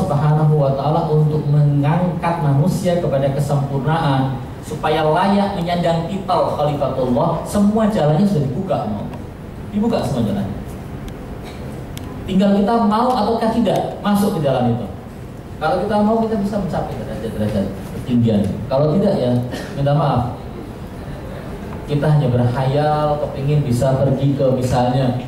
Subhanahu wa Ta'ala untuk mengangkat manusia kepada kesempurnaan supaya layak menyandang titel Khalifatullah. Semua jalannya sudah dibuka semua jalannya. Tinggal kita mau ataukah tidak masuk ke jalan itu. Kalau kita mau, kita bisa mencapai derajat-derajat ketinggian. Kalau tidak, ya minta maaf, kita hanya berkhayal kepingin bisa pergi ke misalnya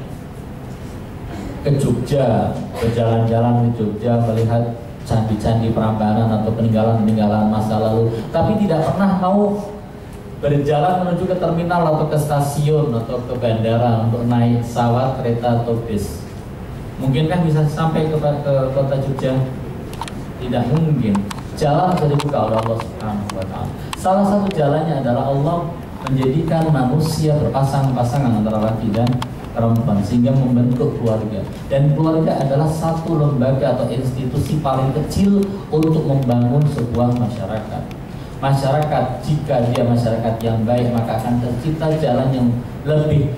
ke Jogja, berjalan-jalan ke Jogja, melihat candi-candi Prambanan atau peninggalan-peninggalan masa lalu, tapi tidak pernah mau berjalan menuju ke terminal atau ke stasiun atau ke bandara untuk naik pesawat, kereta atau bis. Mungkin kan bisa sampai ke kota Jogja? Tidak mungkin. Jalan sudah dibuka oleh Allah Subhanahu wa Ta'ala. Salah satu jalannya adalah Allah menjadikan manusia berpasang-pasangan antara laki dan perempuan sehingga membentuk keluarga. Dan keluarga adalah satu lembaga atau institusi paling kecil untuk membangun sebuah masyarakat. Masyarakat, jika dia masyarakat yang baik, maka akan tercipta jalan yang lebih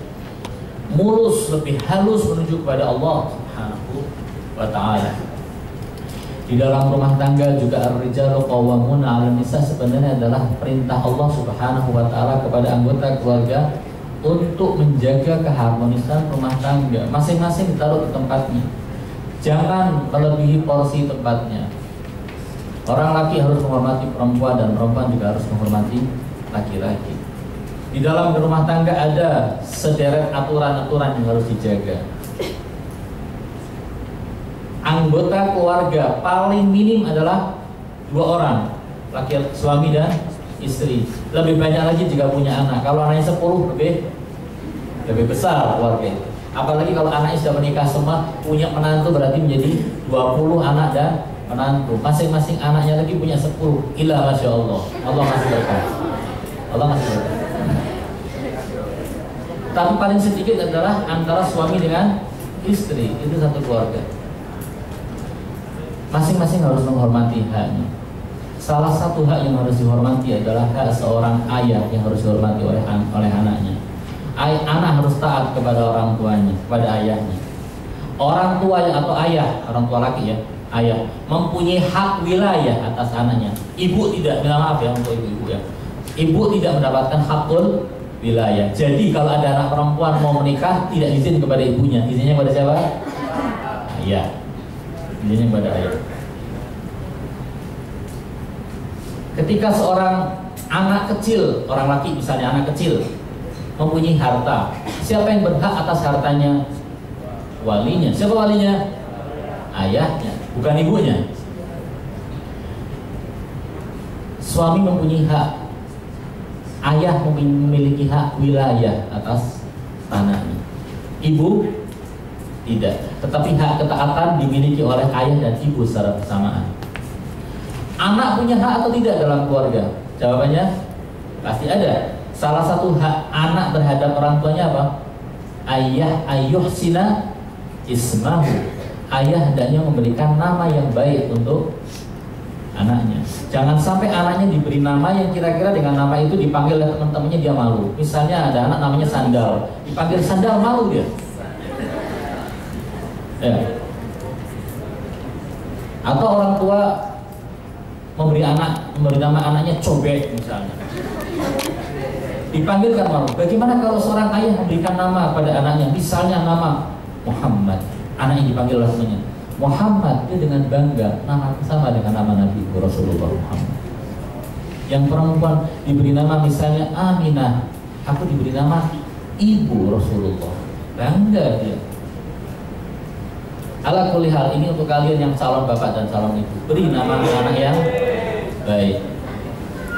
mulus, lebih halus menuju kepada Allah Subhanahu wa Ta'ala. Di dalam rumah tangga juga ar-rijalu qawwamuna 'alan nisa sebenarnya adalah perintah Allah Subhanahu wa Ta'ala kepada anggota keluarga untuk menjaga keharmonisan rumah tangga. Masing-masing ditaruh di tempatnya. Jangan melebihi porsi tempatnya. Orang laki harus menghormati perempuan dan perempuan juga harus menghormati laki-laki. Di dalam rumah tangga ada sederet aturan-aturan yang harus dijaga. Anggota keluarga paling minim adalah 2 orang, suami dan istri. Lebih banyak lagi jika punya anak. Kalau anaknya 10 lebih besar keluarga itu. Apalagi kalau anaknya sudah menikah semua, punya menantu berarti menjadi 20 anak dan menantu. Masing-masing anaknya lagi punya 10. Gila, Masya Allah. Allah masih berkah. Allah masih berkah. Tapi paling sedikit adalah antara suami dengan istri. Itu satu keluarga. Masing-masing harus menghormati haknya. Salah satu hak yang harus dihormati adalah hak seorang ayah yang harus dihormati oleh anaknya. Anak harus taat kepada orang tuanya, kepada ayahnya. Orang tua atau ayah, orang tua laki ya, ayah mempunyai hak wilayah atas anaknya. Ibu tidak, minta maaf ya untuk ibu-ibu ya. Ibu tidak mendapatkan hakul wilayah. Jadi kalau ada anak perempuan mau menikah, tidak izin kepada ibunya. Izinnya kepada siapa? Ayah. Izinnya kepada ayah. Ketika seorang anak kecil, orang laki misalnya anak kecil mempunyai harta, siapa yang berhak atas hartanya? Walinya. Siapa walinya? Ayahnya, bukan ibunya. Suami mempunyai hak, ayah memiliki hak wilayah atas tanahnya. Ibu tidak, tetapi hak ketaatan dimiliki oleh ayah dan ibu secara bersamaan. Anak punya hak atau tidak dalam keluarga? Jawabannya pasti ada. Salah satu hak anak terhadap orang tuanya apa? Ayah ayyuhsina ismahu. Ayah hendaknya memberikan nama yang baik untuk anaknya. Jangan sampai anaknya diberi nama yang kira-kira dengan nama itu dipanggil oleh teman-temannya dia malu. Misalnya ada anak namanya Sandal, dipanggil Sandal malu dia. Ya. Atau orang tua memberi nama anaknya Cobek misalnya, dipanggilkan malu. Bagaimana kalau seorang ayah memberikan nama pada anaknya, misalnya nama Muhammad, anaknya dipanggil oleh temannya Muhammad, dia dengan bangga nama sama dengan nama Nabi Rasulullah Muhammad. Yang perempuan diberi nama misalnya Aminah, aku diberi nama Ibu Rasulullah, bangga dia. Ala kulli hal, ini untuk kalian yang calon bapak dan calon ibu, beri nama anak yang baik.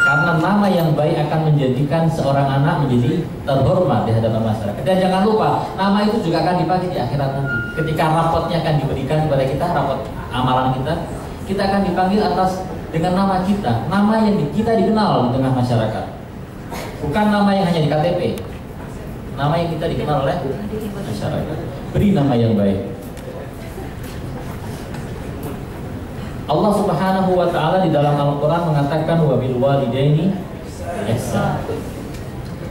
Karena nama yang baik akan menjadikan seorang anak menjadi terhormat di hadapan masyarakat. Dan jangan lupa, nama itu juga akan dipakai di akhirat nanti. Ketika rapotnya akan diberikan kepada kita, rapot amalan kita akan dipanggil atas dengan nama kita, nama yang kita dikenal di tengah masyarakat. Bukan nama yang hanya di KTP, nama yang kita dikenal oleh masyarakat. Beri nama yang baik. Allah Subhanahu wa Ta'ala di dalam Al-Quran mengatakan wabil walidaini ihsan.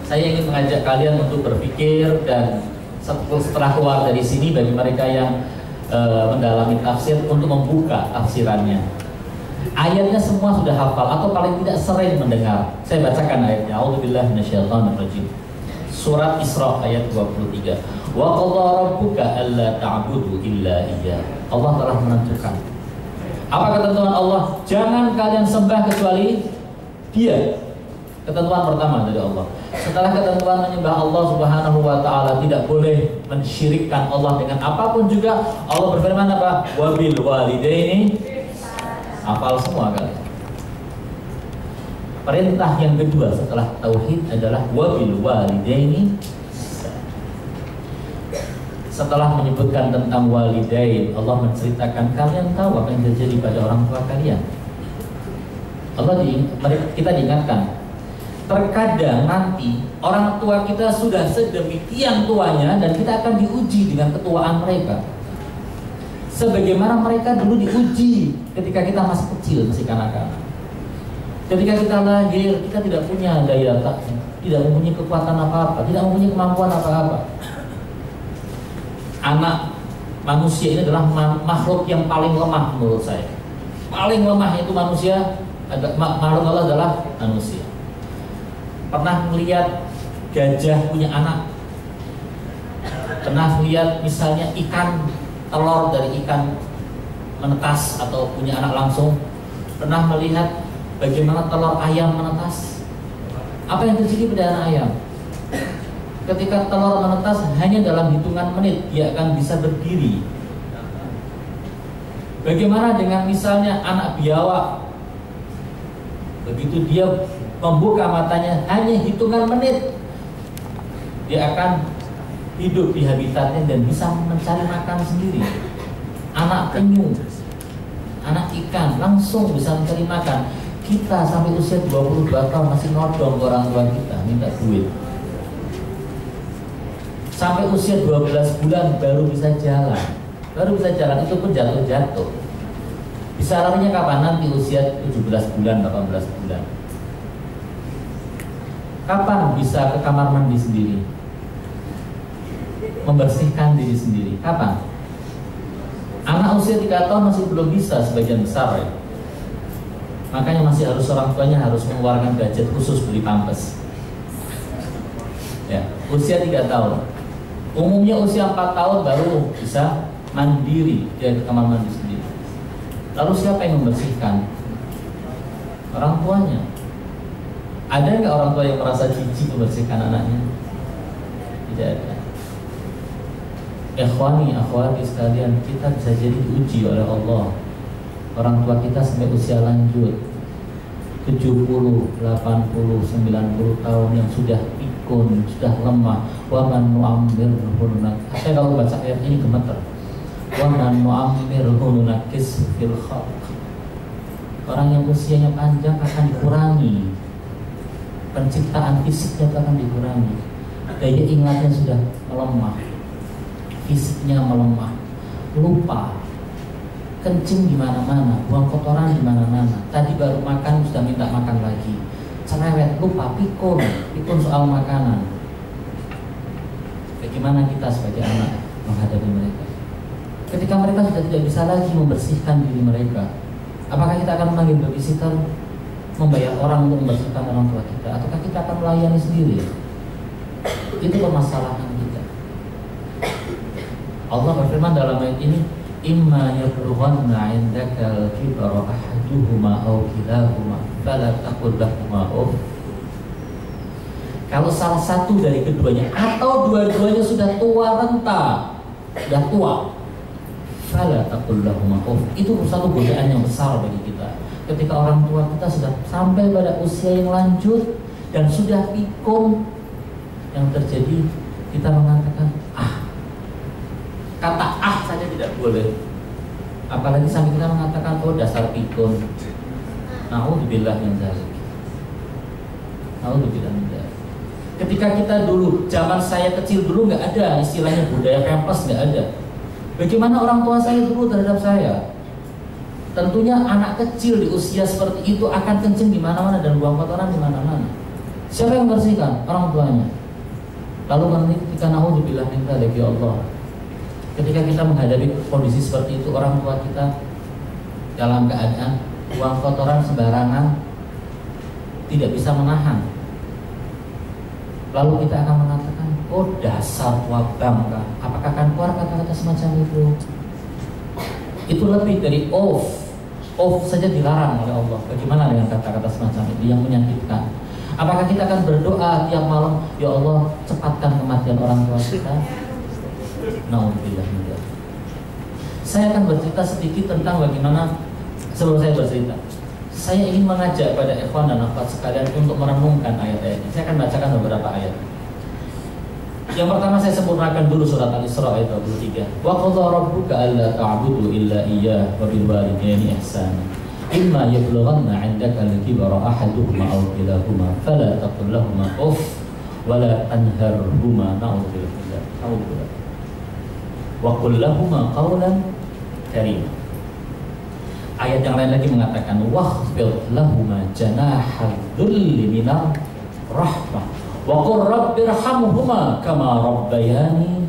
Saya ingin mengajak kalian untuk berpikir dan setelah keluar dari sini, bagi mereka yang mendalami tafsir untuk membuka tafsirannya. Ayatnya semua sudah hafal atau paling tidak sering mendengar. Saya bacakan ayatnya. A'udzubillahi minasyaitonirrajim. Surat Isra ayat 23. Wa qadha rabbuka alla ta'budu illa iyyah. Allah telah menentukan. Apa ketentuan Allah? Jangan kalian sembah kecuali Dia. Ketentuan pertama dari Allah. Setelah ketentuan menyembah Allah Subhanahu wa taala, tidak boleh mensyirikkan Allah dengan apapun juga. Allah berfirman apa? Wa bil walidaini. Hafal semua kalian. Perintah yang kedua setelah tauhid adalah wa bil walidaini. Setelah menyebutkan tentang walidain, Allah menceritakan kalian tahu apa yang terjadi pada orang tua kalian. Kita diingatkan. Terkadang nanti orang tua kita sudah sedemikian tuanya dan kita akan diuji dengan ketuaan mereka. Sebagaimana mereka dulu diuji ketika kita masih kecil, masih kanak-kanak. Ketika kita lahir, kita tidak punya daya tahan, tidak mempunyai kekuatan apa-apa, tidak mempunyai kemampuan apa-apa. Anak manusia ini adalah makhluk yang paling lemah menurut saya. Paling lemah itu manusia, makhluk Allah adalah manusia. Pernah melihat gajah punya anak? Pernah lihat misalnya ikan, telur dari ikan menetas atau punya anak langsung? Pernah melihat bagaimana telur ayam menetas? Apa yang terjadi pada anak ayam? Ketika telur menetas, hanya dalam hitungan menit dia akan bisa berdiri. Bagaimana dengan misalnya anak biawak? Begitu dia membuka matanya, hanya hitungan menit dia akan hidup di habitatnya dan bisa mencari makan sendiri. Anak penyu, anak ikan langsung bisa mencari makan. Kita sampai usia 22 tahun masih nodong ke orang tua kita minta duit. Sampai usia 12 bulan baru bisa jalan. Itu pun jatuh-jatuh. Bisa larinya kapan? Nanti usia 17 bulan, 18 bulan. Kapan bisa ke kamar mandi sendiri? Membersihkan diri sendiri. Kapan? Anak usia 3 tahun masih belum bisa sebagian besar ya. Makanya masih harus orang tuanya harus mengeluarkan budget khusus beli pampers. Ya, usia 3 tahun. Umumnya usia 4 tahun baru bisa mandiri dia ke kamar mandi sendiri. Lalu siapa yang membersihkan? Orang tuanya. Ada nggak orang tua yang merasa jijik membersihkan anaknya? Tidak ada. Ikhwani, akhwati sekalian, kita bisa jadi diuji oleh Allah. Orang tua kita sampai usia lanjut 70, 80, 90 tahun yang sudah pikun, sudah lemah. Wa man nu'ammirhu nunakis. Saya kalau baca ayat ini gemeter. Wa man nu'ammirhu nunakis fil khalq. Orang yang usianya panjang akan dikurangi. Penciptaan fisiknya akan dikurangi. Daya ingatnya sudah melemah. Fisiknya melemah. Lupa. Kencing di mana-mana, buang kotoran di mana-mana. Tadi baru makan sudah minta makan lagi. Cerewet, lupa, pikun soal makanan. Bagaimana kita sebagai anak menghadapi mereka? Ketika mereka sudah tidak bisa lagi membersihkan diri mereka, apakah kita akan memanggil babysitter, membayar orang untuk membersihkan orang tua kita, ataukah kita akan melayani sendiri? Itu permasalahan kita. Allah berfirman dalam ayat ini, imma yablughanna 'indaka al-kibara ahaduhuma aw kilahuma fala taqul lahumā uff. Kalau salah satu dari keduanya atau dua-duanya sudah tua renta, sudah tua, fala taqul lahumā uff. Itu satu godaan yang besar bagi kita. Ketika orang tua kita sudah sampai pada usia yang lanjut dan sudah pikun, yang terjadi kita mengatakan kata saja tidak boleh. Apalagi sampai kita mengatakan dasar pikun. Na'udzubillah min dzalik. Na'udzubillah min dzalik. Ketika kita dulu, zaman saya kecil dulu nggak ada istilahnya budaya pempes, nggak ada. Bagaimana orang tua saya dulu terhadap saya? Tentunya anak kecil di usia seperti itu akan kencing di mana-mana dan buang kotoran di mana-mana. Siapa yang membersihkan? Orang tuanya. Lalu ketika na'udzubillah min dzalik, ya Allah, Ketika kita menghadapi kondisi seperti itu, orang tua kita dalam keadaan buang kotoran sembarangan, tidak bisa menahan, lalu kita akan mengatakan, oh dasar tua bangka. Apakah akan keluar kata-kata semacam itu? Itu lebih dari off saja dilarang oleh Allah. Bagaimana dengan kata-kata semacam itu yang menyakitkan? Apakah kita akan berdoa tiap malam, ya Allah cepatkan kematian orang tua kita? Nauzubillah. Saya akan bercerita sedikit tentang bagaimana. Sebelum saya bercerita, saya ingin mengajak pada ikhwan dan akhwat sekalian untuk merenungkan ayat-ayat ini. Saya akan bacakan beberapa ayat. Yang pertama saya sempurnakan dulu surat Al-Isra ayat 23. Wa qadha rabbuka alla ta'budu illa iyyah wa bil walidayni ihsana. Imma yablughanna 'indaka al-kibara ahaduhuma aw kilahuma fala taqul lahumā uff wa la tanharhumā na'udzubillah. Wa qul lahumā qawlan karīmā. Ayat yang lain lagi mengatakan wakhfid lahumā janāha dhulli minar rahmah wa qur rabbirhamhumā kamā rabbayani.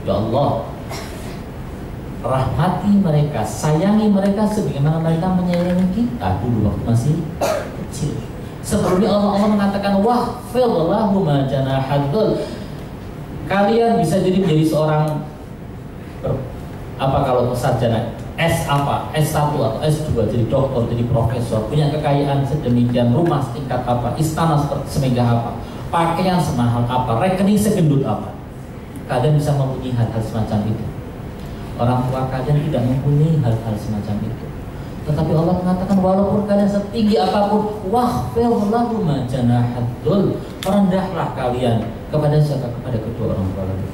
Ya Allah, rahmati mereka, sayangi mereka sebagaimana mereka menyayangi kita dulu waktu masih kecil. Sebelumnya Allah mengatakan wakhfid lahumā janāha dhull. Kalian bisa jadi menjadi seorang apa kalau sarjana S apa, S1 atau S2, jadi dokter, jadi profesor, punya kekayaan sedemikian, rumah setingkat apa, istana semegah apa, pakaian semahal apa, rekening segendut apa. Kalian bisa mempunyai hal-hal semacam itu. Orang tua kalian tidak mempunyai hal-hal semacam itu. Tetapi Allah mengatakan walaupun kalian setinggi apapun, wakhfid lahumā janāha dhull, rendahlah kalian kepada siapa? Kepada kedua orang tua kalian.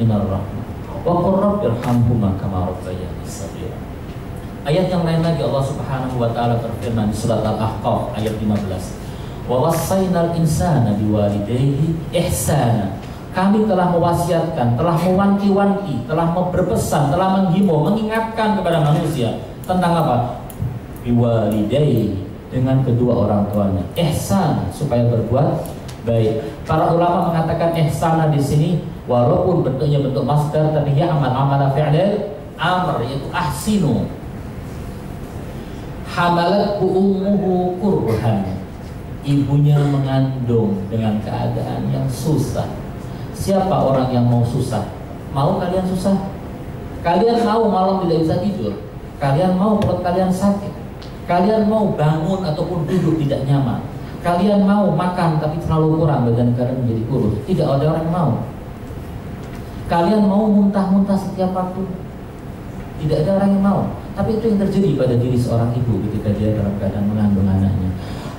Innar rahmah. Wa qur rabbirhamhumā kamā rabbayani shaghīran. Ayat yang lain lagi Allah Subhanahu wa taala berfirman di surat Al-Ahqaf ayat 15. Wa wassaynal insāna biwalidayhi ihsāna. Kami telah mewasiatkan, telah mewanti-wanti, telah berpesan, telah menghimbau, mengingatkan kepada manusia tentang apa? Biwalidayhi, dengan kedua orang tuanya. Ihsan, supaya berbuat baik. Para ulama mengatakan ihsana di sini walaupun bentuknya bentuk masdar, tapi ya amal fi'lil amr, yaitu ahsinu. Hamalathu ummuhu kurhan. Ibunya mengandung dengan keadaan yang susah. Siapa orang yang mau susah? Mau kalian susah? Kalian mau malam tidak bisa tidur? Kalian mau perut kalian sakit? Kalian mau bangun ataupun duduk tidak nyaman? Kalian mau makan tapi terlalu kurang, badan kalian menjadi kurus? Tidak ada orang yang mau. Kalian mau muntah-muntah setiap waktu? Tidak ada orang yang mau. Tapi itu yang terjadi pada diri seorang ibu ketika dia dalam keadaan mengandung anaknya.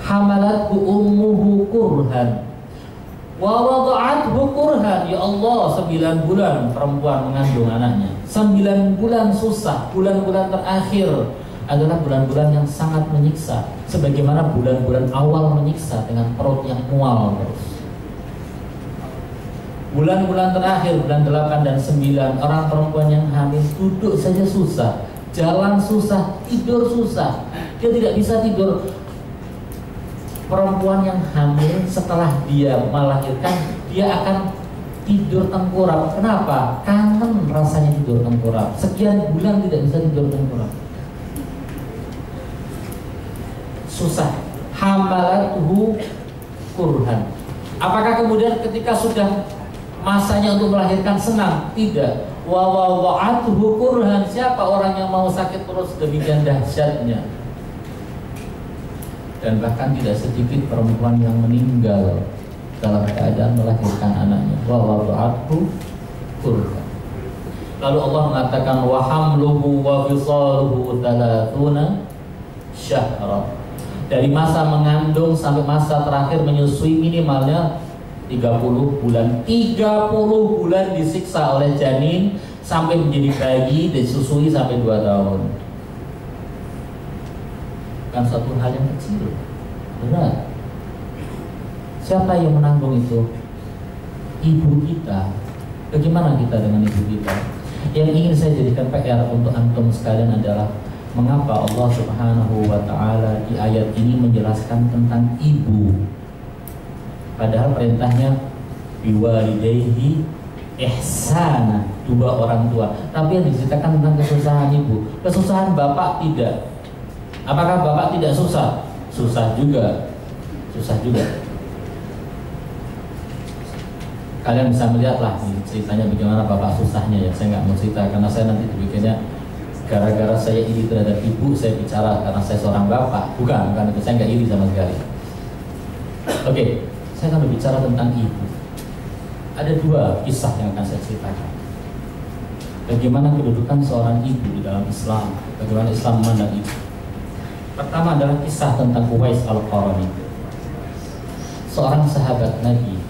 Hamalathu ummuhu kurhan wa wada'athu kurhan. Ya Allah, 9 bulan perempuan mengandung anaknya. 9 bulan susah. Bulan-bulan terakhir adalah bulan-bulan yang sangat menyiksa, sebagaimana bulan-bulan awal menyiksa dengan perut yang mual terus. Bulan-bulan terakhir, bulan 8 dan 9, orang perempuan yang hamil duduk saja susah, jalan susah, tidur susah. Dia tidak bisa tidur. Perempuan yang hamil setelah dia melahirkan, dia akan tidur tengkurap. Kenapa? Kangen rasanya tidur tengkurap. Sekian bulan tidak bisa tidur tengkurap. Susah. Hamalathu kurhan. Apakah kemudian ketika sudah masanya untuk melahirkan senang? Tidak. Wa wada'athu kurhan. Siapa orang yang mau sakit terus demikian dahsyatnya? Dan bahkan tidak sedikit perempuan yang meninggal dalam keadaan melahirkan anaknya. Wa wada'athu kurhan. Lalu Allah mengatakan wa hamluhu wa fisaluhu 30 syahra. Dari masa mengandung sampai masa terakhir menyusui minimalnya 30 bulan. 30 bulan disiksa oleh janin sampai menjadi bayi, disusui sampai 2 tahun. Bukan suatu hal yang kecil, berat. Siapa yang menanggung itu? Ibu kita. Bagaimana kita dengan ibu kita? Yang ingin saya jadikan PR untuk antum sekalian adalah mengapa Allah Subhanahu wa ta'ala di ayat ini menjelaskan tentang ibu, padahal perintahnya biwalidayhi ihsana, dua orang tua. Tapi yang diceritakan tentang kesusahan ibu, kesusahan bapak tidak. Apakah bapak tidak susah? Susah juga, susah juga. Kalian bisa melihatlah ceritanya bagaimana bapak susahnya ya. Saya nggak mau cerita karena saya nanti dibikinnya gara-gara saya iri terhadap ibu saya bicara karena saya seorang bapak. Bukan itu, saya nggak iri sama sekali. Oke, saya akan berbicara tentang ibu. Ada dua kisah yang akan saya ceritakan. Bagaimana kedudukan seorang ibu di dalam Islam, bagaimana Islam memandang ibu. Pertama adalah kisah tentang Uwais Al-Qarani, seorang sahabat Nabi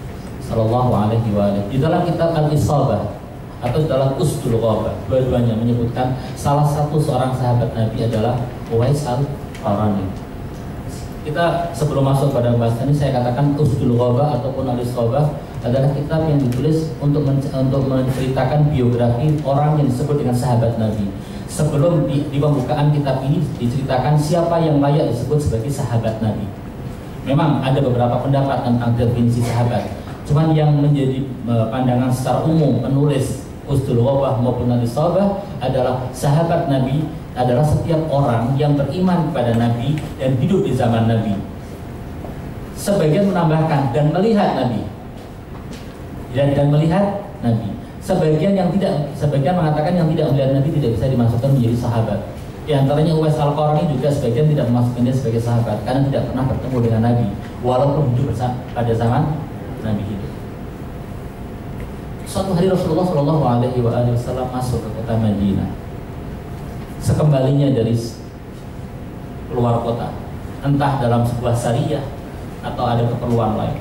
Sallallahu Alaihi Wasallam. Di dalam kitab Al-Isabah atau dalam Usdul Ghabah, dua-duanya menyebutkan salah satu seorang sahabat Nabi adalah Uwais Al-Qarani. Kita sebelum masuk pada pembahasan ini, saya katakan Usdul Ghabah ataupun Al-Isabah adalah kitab yang ditulis untuk menceritakan biografi orang yang disebut dengan sahabat Nabi. Sebelum di pembukaan kitab ini diceritakan siapa yang layak disebut sebagai sahabat Nabi. Memang ada beberapa pendapat tentang definisi sahabat. Cuman yang menjadi pandangan secara umum penulis Usdul Ghabah maupun Al-Isabah adalah sahabat Nabi adalah setiap orang yang beriman kepada Nabi dan hidup di zaman Nabi. Sebagian menambahkan dan melihat Nabi. Dan melihat Nabi. Sebagian mengatakan yang tidak melihat Nabi tidak bisa dimasukkan menjadi sahabat. Di antaranya Uwais Al-Qarani juga sebagian tidak memasukkan dia sebagai sahabat karena tidak pernah bertemu dengan Nabi walaupun hidup pada zaman Nabi hidup. Suatu hari Rasulullah Shallallahu Alaihi Wasallam masuk ke kota Madinah. Sekembalinya dari keluar kota, entah dalam sebuah syariah atau ada keperluan lain.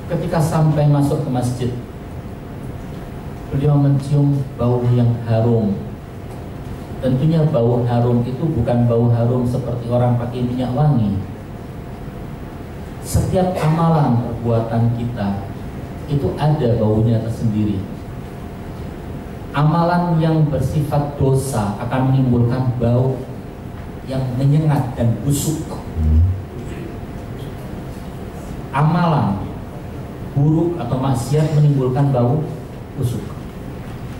Ketika sampai masuk ke masjid, beliau mencium bau yang harum. Tentunya bau harum itu bukan bau harum seperti orang pakai minyak wangi. Setiap amalan perbuatan kita itu ada baunya tersendiri. Amalan yang bersifat dosa akan menimbulkan bau yang menyengat dan busuk. Amalan buruk atau maksiat menimbulkan bau busuk.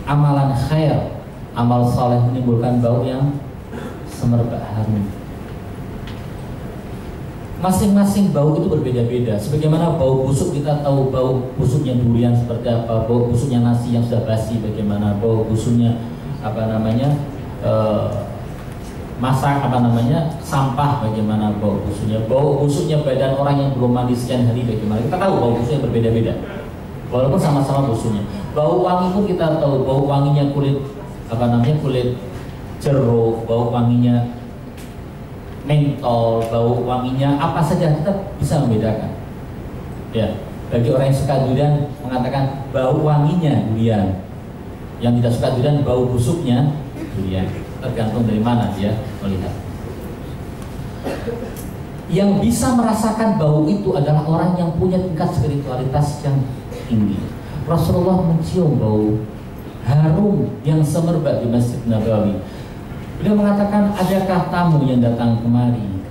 Amalan khair, amal saleh menimbulkan bau yang semerbak harum. Masing-masing bau itu berbeda-beda. Sebagaimana bau busuk, kita tahu bau busuknya durian seperti apa, bau busuknya nasi yang sudah basi bagaimana, bau busuknya sampah bagaimana bau busuknya badan orang yang belum mandi sekian hari bagaimana. Kita tahu bau busuknya berbeda-beda walaupun sama-sama busuknya. Bau wangi pun kita tahu, bau wanginya kulit jeruk, bau wanginya mentol, bau wanginya apa saja kita bisa membedakan. Ya, bagi orang yang suka durian mengatakan bau wanginya durian. Yang tidak suka durian bau busuknya durian. Tergantung dari mana dia melihat. Yang bisa merasakan bau itu adalah orang yang punya tingkat spiritualitas yang tinggi. Rasulullah mencium bau harum yang semerbak di Masjid Nabawi. Beliau mengatakan, adakah tamu yang datang kemari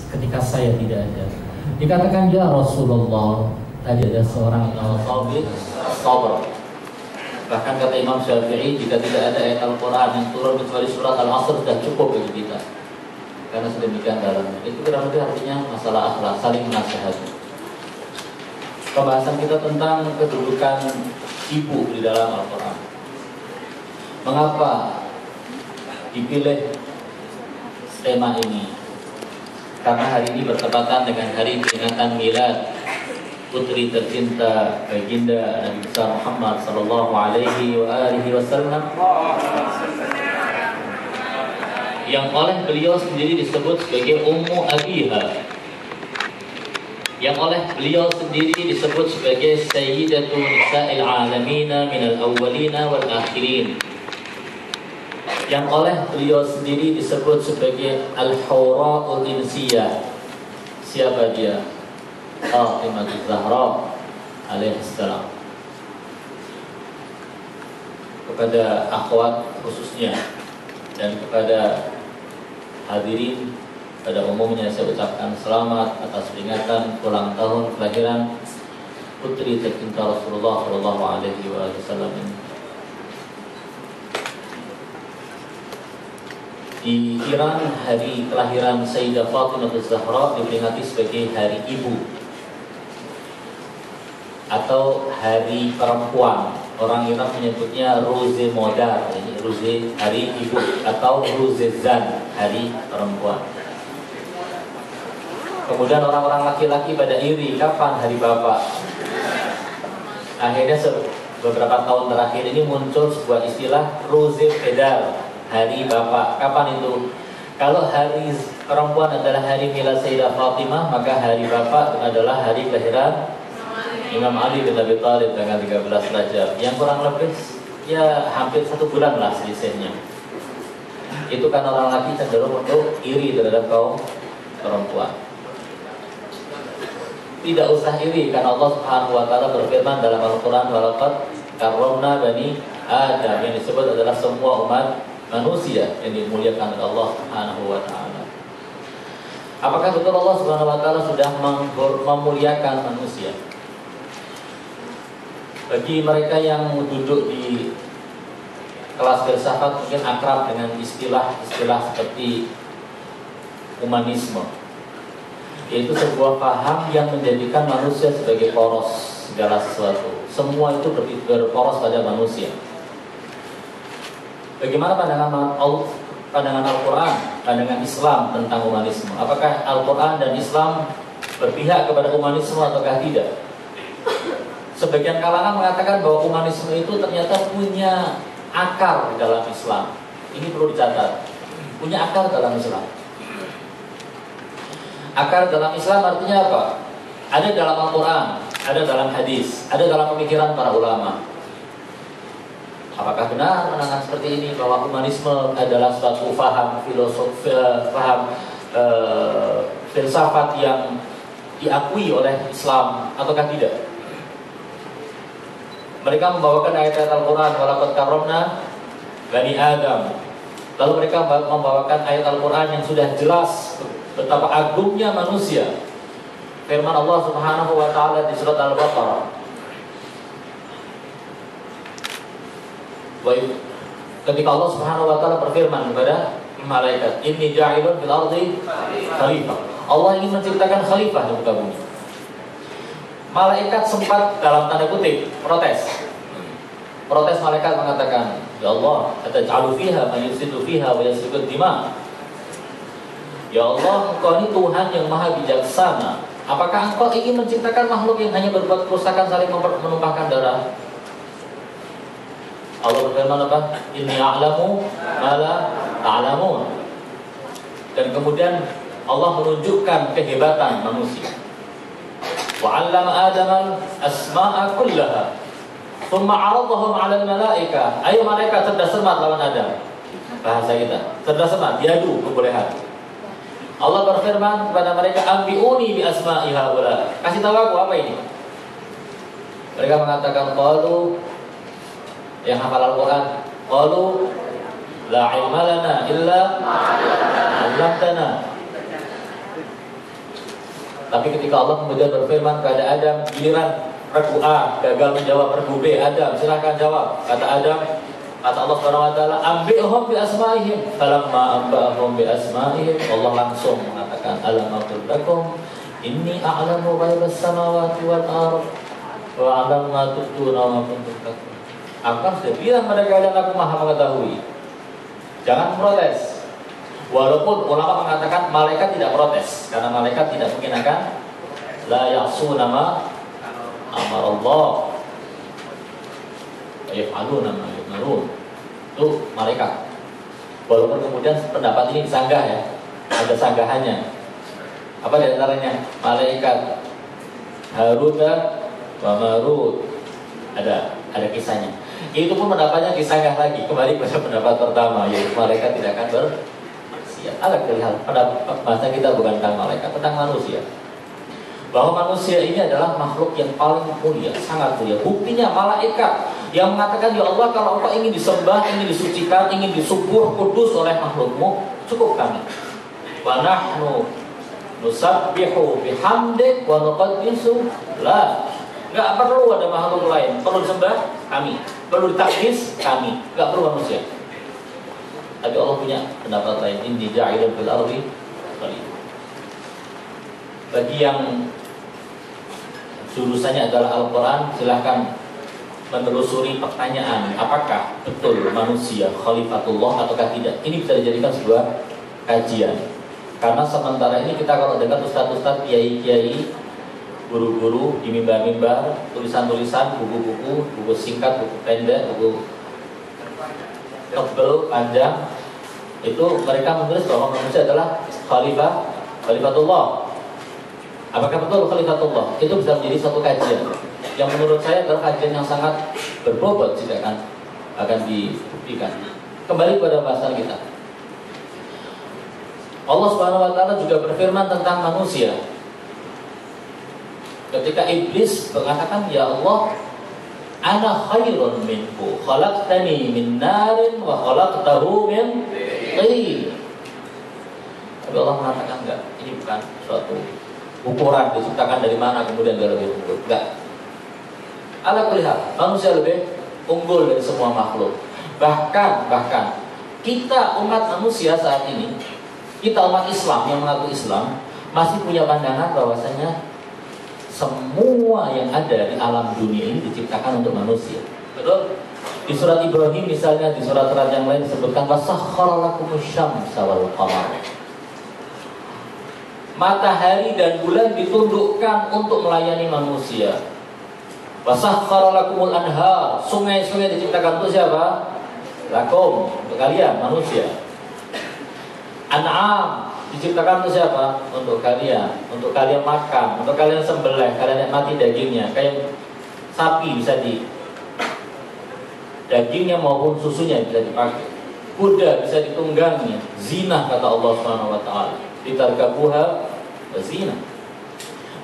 ketika saya tidak ada? Dikatakan, ya Rasulullah, tadi ada seorang sabar. Bahkan kata Imam Syafi'i, jika tidak ada ayat Al-Quran yang turun kecuali surat Al-Asr sudah cukup bagi kita. Karena sedemikian dalamnya. Itu kurang lebih artinya masalah akhlak, saling menasihati. Pembahasan kita tentang kedudukan ibu di dalam Al-Quran. Mengapa dipilih tema ini? Karena hari ini bertepatan dengan hari peringatan milad putri tercinta baginda Nabi besar Muhammad sallallahu alaihi wasallam, yang oleh beliau sendiri disebut sebagai Ummu Abiha, yang oleh beliau sendiri disebut sebagai Sayyidatu Nisa'il Alamina minal awwalina wal akhirin, yang oleh beliau sendiri disebut sebagai Al-Hawra'ul Insiyah. Siapa dia? Fatimah Zahra alaihissalam. Kepada akhwat khususnya dan kepada hadirin pada umumnya saya ucapkan selamat atas peringatan ulang tahun kelahiran putri tercinta Rasulullah Shallallahu Alaihi Wasallam ini. Di Iran, hari kelahiran Sayyidah Fatimah Az-Zahra diperingati sebagai hari ibu atau hari perempuan. Orang Iran menyebutnya Roze Modar, Roze hari ibu, atau Rozezan hari perempuan. Kemudian orang-orang laki-laki pada iri, kapan hari bapak? Akhirnya beberapa tahun terakhir ini muncul sebuah istilah Roze Pedar, hari bapak. Kapan itu? Kalau hari perempuan adalah hari milad Sayyidah Fatimah, maka hari bapak adalah hari kelahiran Imam Ali bin Abi Thalib dengan 13 Rajab. Yang kurang lebih ya hampir 1 bulan lah selisihnya. Itu kan orang laki cenderung untuk iri terhadap kaum perempuan. Tidak usah iri, karena Allah Subhanahu wa taala berfirman dalam Al-Qur'an, "Walaqad karramna bani Adam", yang disebut adalah semua umat manusia yang dimuliakan oleh Allah Subhanahu wa taala. Apakah betul Allah Subhanahu wa taala sudah memuliakan manusia? Bagi mereka yang duduk di kelas filsafat mungkin akrab dengan istilah-istilah seperti humanisme, yaitu sebuah paham yang menjadikan manusia sebagai poros segala sesuatu. Semua itu berporos pada manusia. Bagaimana pandangan Al-Quran, pandangan Islam tentang humanisme? Apakah Al-Quran dan Islam berpihak kepada humanisme ataukah tidak? Sebagian kalangan mengatakan bahwa humanisme itu ternyata punya akar di dalam Islam. Ini perlu dicatat. Punya akar dalam Islam. Akar dalam Islam artinya apa? Ada dalam Al-Quran, ada dalam hadis, ada dalam pemikiran para ulama. Apakah benar pandangan seperti ini bahwa humanisme adalah suatu paham filsafat yang diakui oleh Islam ataukah tidak? Mereka membawakan ayat-ayat Al-Quran, "Walaqad karramna bani Adam." Lalu mereka membawakan ayat Al-Quran yang sudah jelas betapa agungnya manusia. Firman Allah Subhanahu wa taala di surat Al-Baqarah, ketika Allah Subhanahu wa taala berfirman kepada malaikat, "Inni ja'ilun fil ardi khalifah." Allah ingin menciptakan khalifah di muka bumi. Malaikat sempat dalam tanda kutip protes. Protes malaikat mengatakan, "Ya Allah, ataj'alu fiha man yufsidu fiha wa yasfiku dima." Ya Allah, Engkau ini Tuhan yang maha bijaksana. Apakah Engkau ingin menciptakan makhluk yang hanya berbuat kerusakan, saling menumpahkan darah? Allah berfirman apa? "Inni a'lamu ma la ta'lamun." Dan kemudian Allah menunjukkan kehebatan manusia. "Wa'allama Adama asma'a kullaha, thumma 'aradahum 'alal malaika." Ayo malaikat cerdas cermat lawan Adam. Bahasa kita, cerdas cermat, diadu kebolehan. Allah berfirman kepada mereka, "Ambiuni bi asma'i haula." Kasih tahu aku apa ini? Mereka mengatakan, qalu, yang hafal Al-Quran, qalu la ilma lana illa 'allamtana. Tapi ketika Allah kemudian berfirman kepada Adam, giliran regu A gagal menjawab regu B, Adam silakan jawab. Kata Adam, kata Allah Subhanahu wa taala, "Ambi'hum bi asma'ihim." Falamma amba'ahum bi asma'ihim, Allah langsung mengatakan, "Alam aqul lakum inni a'lamu ghaibas samawati wal ardh wa a'lamu ma tubduna wa ma kuntum taktumun." Aku sudah bilang pada kalian, aku maha mengetahui. Jangan protes. Walaupun ulama mengatakan malaikat tidak protes, karena malaikat tidak mungkin akan la ya'suna ma amarallah wa yaf'aluna ma yu'marun. Itu malaikat. Walaupun kemudian pendapat ini disanggah ya, ada sanggahannya. Apa di antaranya? Malaikat Harut wa Marut, ada kisahnya. Itu pun pendapatnya disanggah lagi, kembali pada pendapat pertama, yaitu malaikat tidak akan bermaksiat. Ala kelihatan pendapat bahasa kita bukan tentang malaikat, tentang manusia. Bahwa manusia ini adalah makhluk yang paling mulia, sangat mulia. Buktinya malaikat yang mengatakan, "Ya Allah, kalau Engkau ingin disembah, ingin disucikan, ingin disubuh kudus oleh makhlukmu, cukup kami. Wa nahnu nusabbihu bihamdik wa nuqaddisu la." Nggak perlu ada makhluk lain. Perlu disembah kami, perlu ditakdis kami, nggak perlu manusia. Tapi Allah punya pendapat lain. Inni ja'ilun fil ardi khalifah. Bagi yang jurusannya adalah Al-Quran, silahkan menelusuri pertanyaan, apakah betul manusia khalifatullah ataukah tidak. Ini bisa dijadikan sebuah kajian. Karena sementara ini kita kalau dengar ustaz-ustaz, kiai-kiai, guru-guru di mimbar-mimbar, tulisan-tulisan, buku-buku, buku singkat, buku pendek, buku tebel, panjang, itu mereka menulis bahwa manusia adalah khalifatullah. Apakah betul khalifatullah? Itu bisa menjadi satu kajian yang menurut saya adalah kajian yang sangat berbobot jika akan dibuktikan. Kembali pada bahasan kita. Allah Subhanahu wa taala juga berfirman tentang manusia. Ketika iblis mengatakan, "Ya Allah, ana khairun minku, khalaqtani min narin wa khalaqtahu min tin." Tapi Allah mengatakan enggak, ini bukan suatu ukuran diciptakan dari mana kemudian dia lebih unggul. Enggak. Ala kulli hal, manusia lebih unggul dari semua makhluk. Bahkan kita umat manusia saat ini, kita umat Islam yang mengaku Islam, masih punya pandangan bahwasanya semua yang ada di alam dunia ini diciptakan untuk manusia. Betul? Di surat Ibrahim misalnya, di surat-surat yang lain disebutkan wasakhkhara lakumus syamsa wal qamar. Matahari dan bulan ditundukkan untuk melayani manusia. Wasakhkhara lakumul anhar. Sungai-sungai diciptakan untuk siapa? Lakum, untuk kalian manusia. An'am diciptakan untuk siapa? Untuk kalian. Untuk kalian makan, untuk kalian sembelih, kalian nikmati dagingnya. Kayak sapi bisa dagingnya maupun susunya bisa dipakai. Kuda bisa ditunggangi. Zina kata Allah Subhanahu wa taala. Ditarkabuha zina.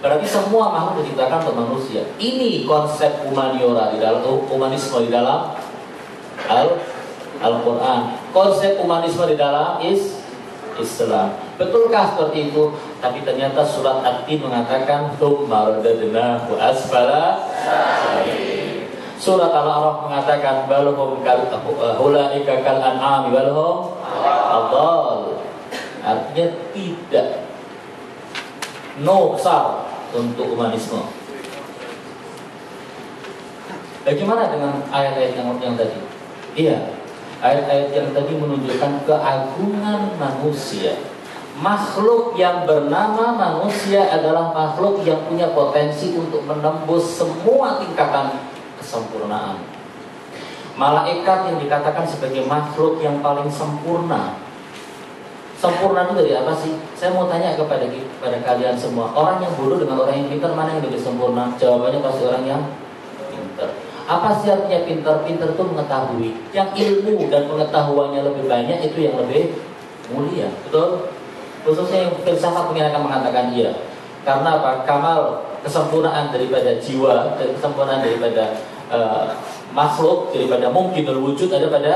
Berarti semua makhluk diciptakan untuk manusia. Ini konsep humaniora di dalam humanisme di dalam Al-Quran. Konsep humanisme di dalam Islam. Betulkah seperti itu? Tapi ternyata surat At-Tin mengatakan tsumma radadnahu asfala safilin. Surat Al-A'raf mengatakan balhum ulaika kal an'am balhum adall. Artinya tidak besar untuk humanisme. Bagaimana dengan ayat-ayat yang tadi? Iya, ayat-ayat yang tadi menunjukkan keagungan manusia. Makhluk yang bernama manusia adalah makhluk yang punya potensi untuk menembus semua tingkatan kesempurnaan. Malaikat yang dikatakan sebagai makhluk yang paling sempurna. Sempurna itu dari apa sih? Saya mau tanya kepada kalian semua. Orang yang bodoh dengan orang yang pintar, mana yang lebih sempurna? Jawabannya pasti orang yang pintar. Apa sih artinya pintar? Pintar itu mengetahui. Yang ilmu dan pengetahuannya lebih banyak itu yang lebih mulia. Betul? Khususnya yang filsafat mungkin akan mengatakan iya. Karena apa? Kamal, kesempurnaan daripada jiwa, kesempurnaan daripada makhluk, daripada mungkin berwujud ada pada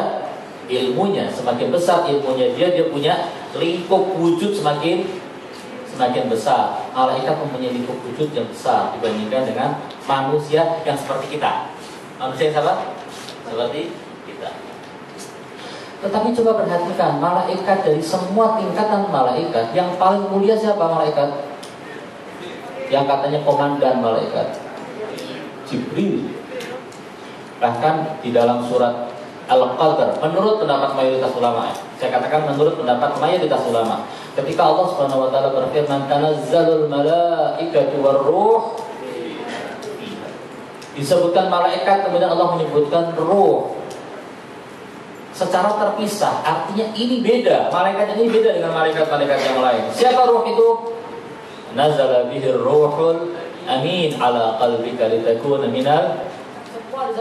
ilmunya. Semakin besar ilmunya dia punya lingkup wujud semakin besar. Malaikat mempunyai lingkup wujud yang besar dibandingkan dengan manusia yang seperti kita. Manusia yang seperti kita. Tetapi coba perhatikan, malaikat dari semua tingkatan malaikat, yang paling mulia siapa malaikat? Yang katanya komandan malaikat, Jibril. Bahkan di dalam surat Al-Qadr, menurut pendapat mayoritas ulama, saya katakan menurut pendapat mayoritas ulama, ketika Allah Subhanahu wa taala berfirman tanazzalul malaikatu warruh, disebutkan malaikat, kemudian Allah menyebutkan ruh secara terpisah. Artinya ini beda, malaikat ini beda dengan malaikat-malaikat yang lain. Siapa ruh itu? Nazala bihir ruhul amin ala qalbika litakuna minal. Semua di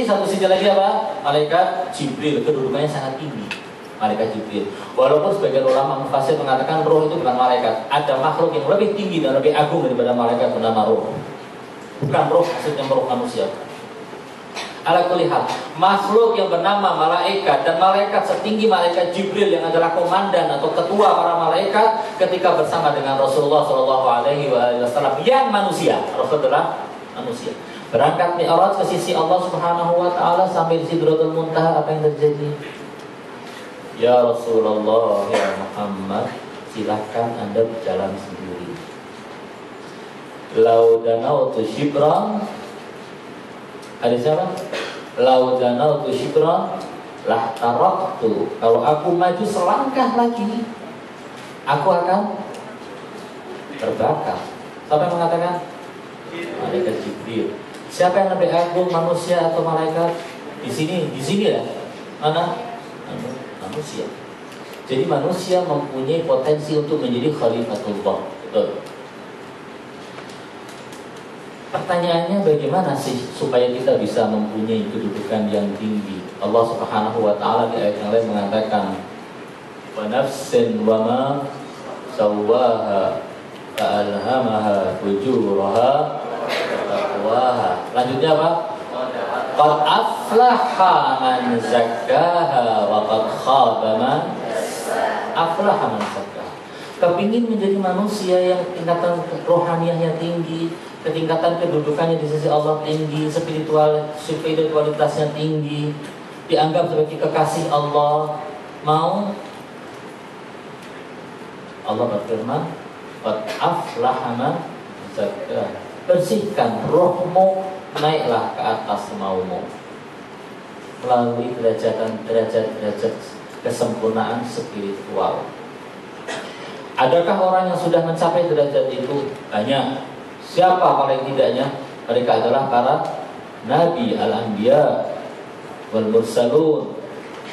satu sisi lagi apa? Malaikat Jibril, kedudukannya sangat tinggi. Malaikat Jibril. Walaupun sebagian ulama mufasir mengatakan ruh itu bukan malaikat, ada makhluk yang lebih tinggi dan lebih agung daripada malaikat bernama ruh. Bukan roh, maksudnya roh manusia. Ala kulli hal, makhluk yang bernama malaikat dan malaikat setinggi malaikat Jibril yang adalah komandan atau ketua para malaikat ketika bersama dengan Rasulullah SAW yang manusia. Rasul adalah manusia. Berangkat mi'raj ke sisi Allah Subhanahu wa taala sampai di Sidratul Muntaha, apa yang terjadi? Ya Rasulullah, ya Muhammad, silahkan Anda berjalan sendiri. Lau danautu shibran, hadis apa? Lau danautu shibran lah taraktu. Kalau aku maju selangkah lagi, aku akan terbakar. Siapa yang mengatakan? Malaikat Jibril. Siapa yang lebih agung, manusia atau malaikat? Di sini ya. Mana? Manusia. Jadi manusia mempunyai potensi untuk menjadi khalifatullah. Betul. Pertanyaannya, bagaimana sih supaya kita bisa mempunyai kedudukan yang tinggi? Allah Subhanahu wa taala di ayat yang lain mengatakan, "Wa nafsin wa ma sawwaha fa'alhamaha fujuraha wa taqwaha." Lanjutnya apa? Qad aflaha man zakkaha wa qad khaba man aflaha man zakkaha. Kepingin menjadi manusia yang tingkatan rohaniahnya tinggi, ketingkatan kedudukannya di sisi Allah tinggi, spiritualitasnya tinggi, dianggap sebagai kekasih Allah. Mau? Allah berfirman, qad aflaha man zakkaha. Bersihkan rohmu, naiklah ke atas maumu melalui derajat kesempurnaan spiritual. Adakah orang yang sudah mencapai derajat itu? Banyak. Siapa paling tidaknya? Mereka adalah para nabi, al-anbiya, wal mursalun,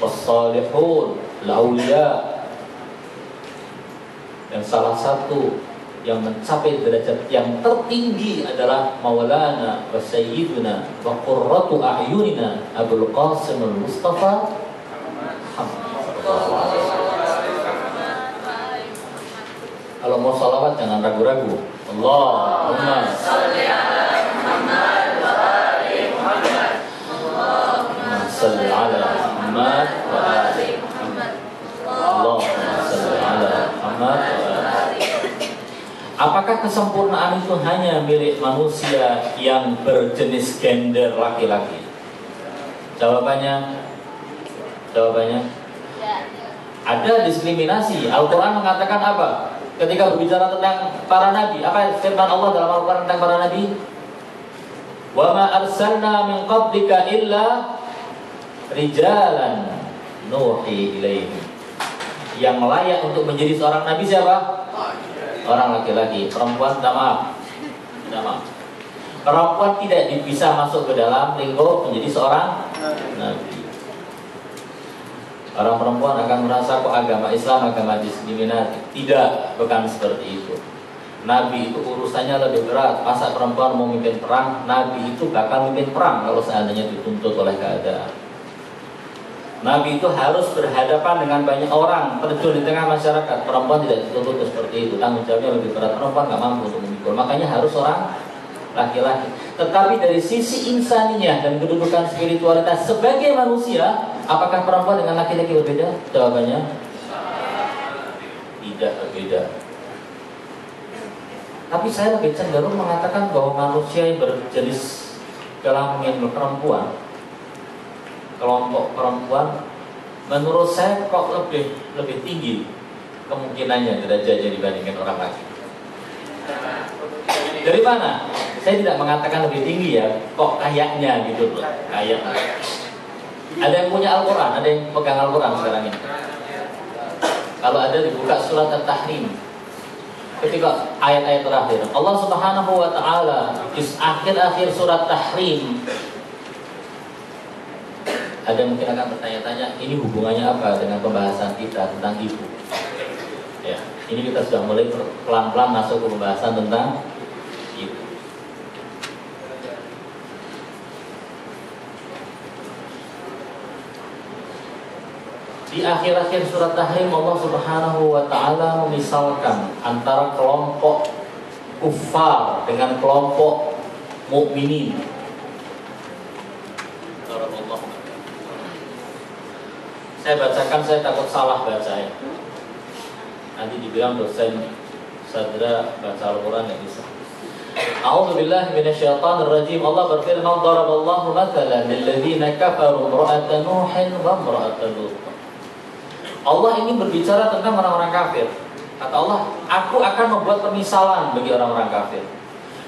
was-salihun, al-awliya. Dan salah satu yang mencapai derajat yang tertinggi adalah Maulana wa Sayyiduna wa Qurratu A'yunina Abul Qasim al-Mustafa Muhammad. Kalau mau salawat jangan ragu-ragu. Allahumma salli ala Muhammad wa ali Muhammad. Allahumma salli ala Muhammad wa ali Muhammad. Allahumma salli ala Muhammad wa ali. Apakah kesempurnaan itu hanya milik manusia yang berjenis gender laki-laki? Jawabannya ada diskriminasi. Al-Quran mengatakan apa? Ketika berbicara tentang para nabi, apa firman Allah dalam Al-Quran tentang para nabi? Wa ma arsalna min qablika illa rijalan nuhi ilaihim. Yang layak untuk menjadi seorang nabi siapa? Orang laki-laki. Perempuan tidak maaf. Perempuan tidak bisa masuk ke dalam lingkup menjadi seorang nabi. Orang perempuan akan merasa kok agama Islam agama diskriminatif. Tidak, bukan seperti itu. Nabi itu urusannya lebih berat. Masa perempuan mau memimpin perang? Nabi itu bakal memimpin perang kalau seandainya dituntut oleh keadaan. Nabi itu harus berhadapan dengan banyak orang, terjun di tengah masyarakat. Perempuan tidak dituntut seperti itu. Tanggung jawabnya lebih berat. Perempuan nggak mampu untuk memikul. Makanya harus orang laki-laki. Tetapi dari sisi insaninya dan kedudukan spiritualitas sebagai manusia, apakah perempuan dengan laki-laki berbeda? Jawabannya tidak berbeda. Tapi saya lebih cenderung mengatakan bahwa manusia yang berjenis kelamin perempuan, kelompok perempuan, menurut saya kok lebih tinggi kemungkinannya derajatnya dibandingkan orang laki. Dari mana? Saya tidak mengatakan lebih tinggi ya, kok kayaknya gitu loh, kayak. Ada yang punya Al-Quran, ada yang pegang Al-Quran sekarang ini. Kalau ada dibuka surat At-Tahrim. Ketika ayat-ayat terakhir, Allah Subhanahu wa taala di akhir-akhir surat Tahrim. Ada yang mungkin akan bertanya-tanya, ini hubungannya apa dengan pembahasan kita tentang ibu? Ya, ini kita sudah mulai pelan-pelan masuk ke pembahasan tentang ibu. Di akhir-akhir surat Tahrim, Allah Subhanahu wa taala memisalkan antara kelompok kufar dengan kelompok mukminin. Saya bacakan, saya takut salah baca ya. Nanti dibilang dosen sadra baca Al-Quran nggak bisa. A'udzubillahi minasyaitonir rajim. Allah berfirman, "Daraballahu mathalan lil ladzina kafaru imra'ata Nuhin wa imra'ata Lut." Allah ingin berbicara tentang orang-orang kafir. Kata Allah, aku akan membuat pemisalan bagi orang-orang kafir.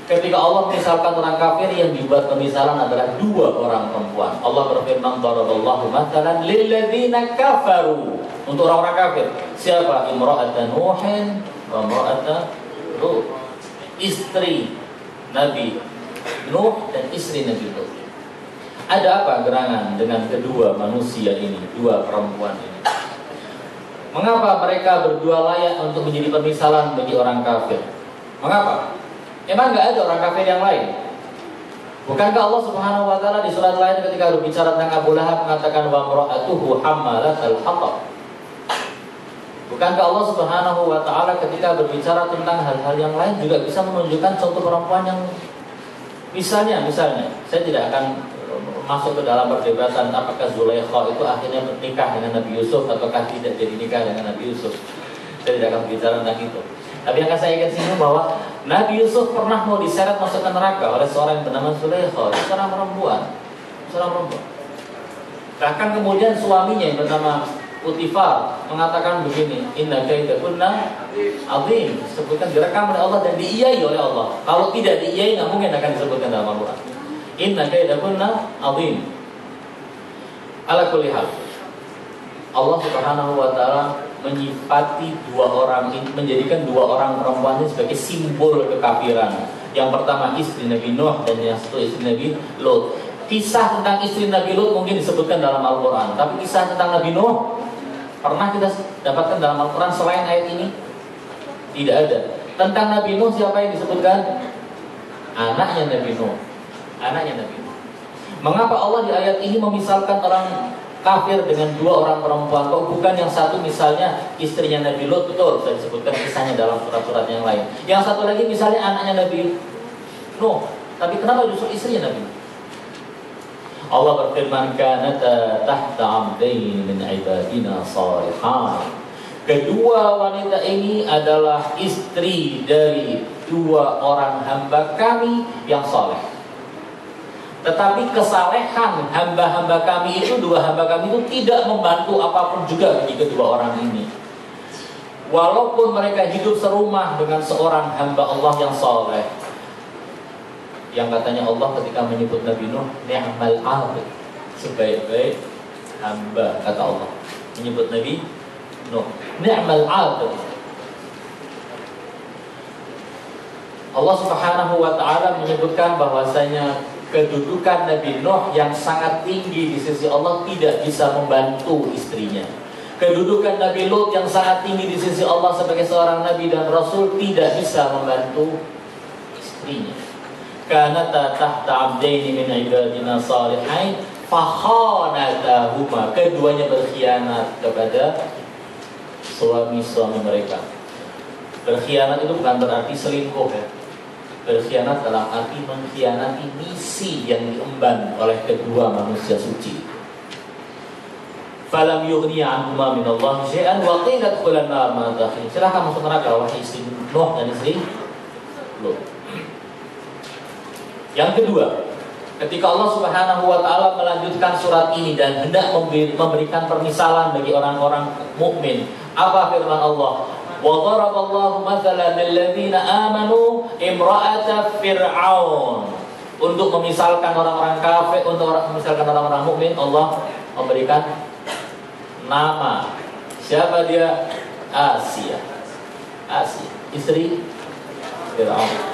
Ketika Allah misalkan orang kafir, yang dibuat pemisalan adalah dua orang perempuan. Allah berfirman, "Daraballahu mathalan lil ladzina kafaru." Untuk orang-orang kafir. Siapa? Imra'ata Nuhin wa imra'ata Lut. Istri Nabi Nuh dan istri Nabi Lut. Ada apa gerangan dengan kedua manusia ini, dua perempuan ini? Mengapa mereka berdua layak untuk menjadi pemisalan bagi orang kafir? Mengapa? Emang nggak ada orang kafir yang lain? Bukankah Allah Subhanahu wa taala di surat lain ketika berbicara tentang Abu Lahab mengatakan wa imra'atuhu hammalatal hatab? Bukankah Allah Subhanahu wa taala ketika berbicara tentang hal-hal yang lain juga bisa menunjukkan contoh perempuan yang misalnya saya tidak akan masuk ke dalam perdebatan apakah Zulaikha itu akhirnya menikah dengan Nabi Yusuf ataukah tidak jadi nikah dengan Nabi Yusuf. Saya tidak akan berbicara tentang itu. Tapi yang saya ingin singgung bahwa Nabi Yusuf pernah mau diseret masuk ke neraka oleh seorang yang bernama Zulaikha, seorang perempuan. Bahkan kemudian suaminya yang bernama Putifar mengatakan begini, inna kaidakunna azim, disebutkan direkam oleh Allah dan diiyai oleh Allah. Kalau tidak diiyai nggak mungkin akan disebutkan dalam Al-Quran. Inna kaidakunna azim. Ala kulli hal, Allah Subhanahu wa taala menyifati dua orang ini, menjadikan dua orang perempuan ini sebagai simbol kekafiran. Yang pertama istri Nabi Nuh dan yang satu istri Nabi Lut. Kisah tentang istri Nabi Lut mungkin disebutkan dalam Al-Quran, tapi kisah tentang Nabi Nuh pernah kita dapatkan dalam Al-Quran selain ayat ini? Tidak ada. Tentang Nabi Nuh siapa yang disebutkan? Anaknya Nabi Nuh. Mengapa Allah di ayat ini memisalkan orang kafir dengan dua orang perempuan? Kok bukan yang satu misalnya istrinya Nabi Lut? Betul, sudah disebutkan kisahnya dalam surat-surat yang lain. Yang satu lagi misalnya anaknya Nabi Nuh. Tapi kenapa justru istrinya Nabi Nuh? Allah berfirman, kanata tahta abdain min ibadina salihan. Kedua wanita ini adalah istri dari dua orang hamba kami yang saleh. Tetapi kesalehan hamba-hamba kami itu, dua hamba kami itu tidak membantu apapun juga bagi kedua orang ini. Walaupun mereka hidup serumah dengan seorang hamba Allah yang saleh, yang katanya Allah ketika menyebut Nabi Nuh, ni'mal 'abd, sebaik-baik hamba, kata Allah menyebut Nabi Nuh, ni'mal 'abd. Allah Subhanahu wa taala menyebutkan bahwasanya kedudukan Nabi Nuh yang sangat tinggi di sisi Allah tidak bisa membantu istrinya. Kedudukan Nabi Lut yang sangat tinggi di sisi Allah sebagai seorang nabi dan rasul tidak bisa membantu istrinya. Kanata tahta abdaini min ibadina salihain fakhanatahuma, keduanya berkhianat kepada suami-suami mereka. Berkhianat itu bukan berarti selingkuh ya. Berkhianat dalam arti mengkhianati misi yang diemban oleh kedua manusia suci. Falam yughni anhuma min Allah syai'an wa qila dukhulan nar ma dakhil. Silakan masuk neraka wahai istri Nuh dan istri Lut. Yang kedua, ketika Allah Subhanahu wa taala melanjutkan surat ini dan hendak memberikan permisalan bagi orang-orang mukmin, apa firman Allah? Wa daraballahu mathalan lil ladzina amanu imra'ata fir'aun. Untuk memisalkan orang-orang kafir, untuk memisalkan orang-orang mukmin, Allah memberikan nama. Siapa dia? Asia, istri Fir'aun.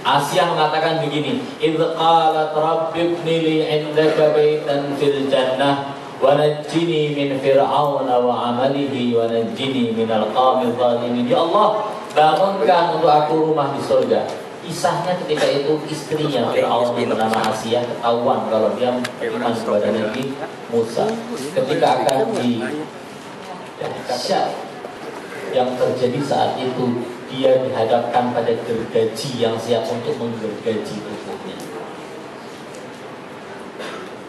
Asia mengatakan begini, idz qalat rabbi ibni li 'indaka baitan fil jannah wa najjini min fir'aun wa 'amalihi wa najjini minal qawmi zalimin. Ya Allah, bangunkan untuk aku rumah di surga. Kisahnya ketika itu istrinya Fir'aun bernama Asia ketahuan kalau dia beriman kepada Nabi Musa. Ketika akan dahsyat yang terjadi saat itu, dia dihadapkan pada gergaji yang siap untuk menggergaji tubuhnya.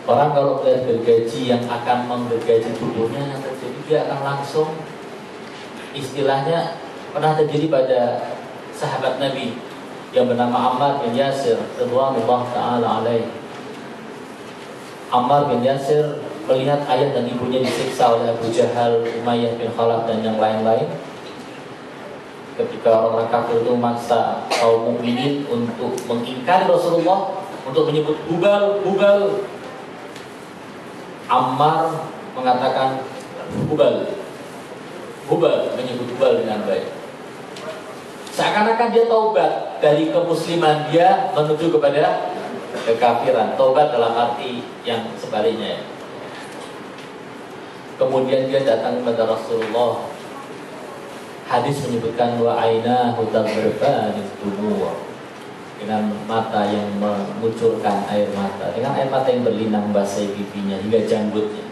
Orang kalau melihat gergaji yang akan menggergaji tubuhnya, yang terjadi dia akan langsung, istilahnya pernah terjadi pada sahabat Nabi yang bernama Ammar bin Yasir radhiyallahu taala alaihi. Ammar bin Yasir melihat ayah dan ibunya disiksa oleh Abu Jahal, Umayyah bin Khalaf dan yang lain-lain. Ketika orang-orang kafir itu memaksa kaum mukminin untuk mengingkari Rasulullah, untuk menyebut Hubal, Ammar mengatakan Hubal, menyebut Hubal dengan baik. Seakan-akan dia taubat dari kemusliman dia menuju kepada kekafiran. Taubat dalam arti yang sebaliknya. Kemudian dia datang kepada Rasulullah. Hadis menyebutkan wa ainahu tadrifani dumur, dengan mata yang mengucurkan air mata, dengan air mata yang berlinang basahi pipinya hingga janggutnya.